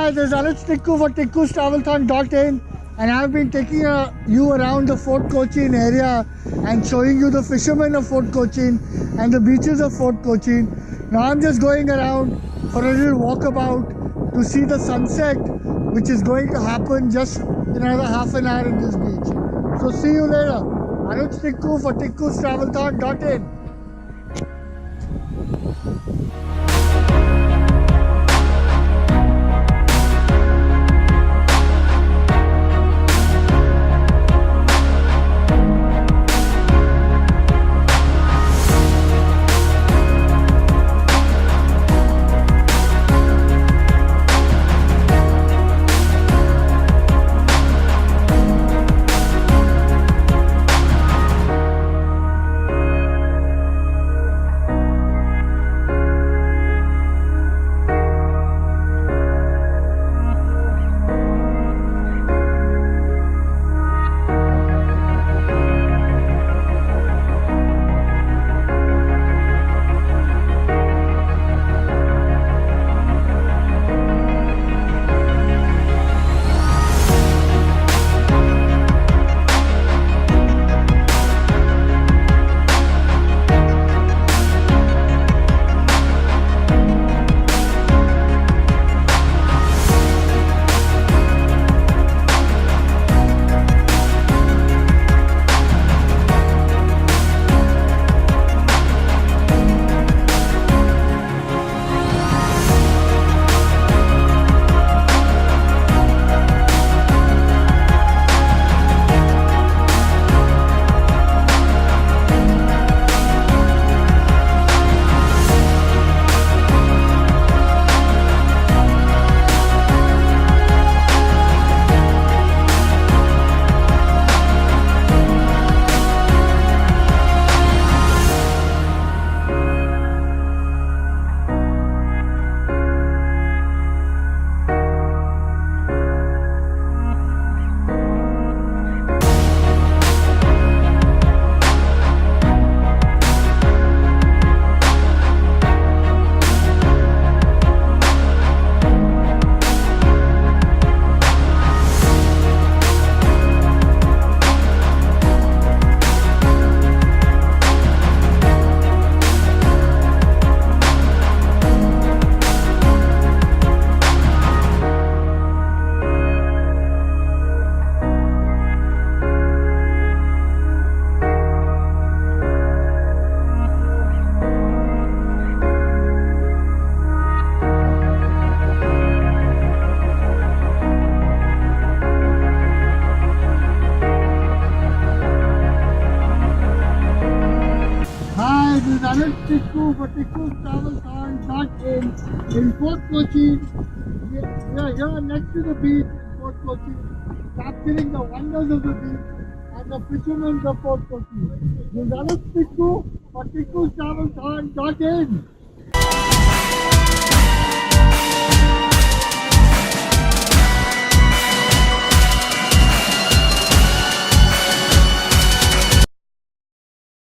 Hi, this is Tikku for Tikku's Travelthon.in, and I've been taking you around the Fort Cochin area and showing you the fishermen of Fort Cochin and the beaches of Fort Cochin. Now I'm just going around for a little walkabout to see the sunset, which is going to happen just in another half an hour in this beach. So see you later. Anuj Tikku for Tikku's Travelthon.in. This is Anuj Tikku for Tikku's Travelthon.in in Fort Cochin. We are here next to the beach in Fort Cochin, capturing the wonders of the beach and the fishermen of Fort Cochin. This is Anuj Tikku for Tikku's Travelthon.in.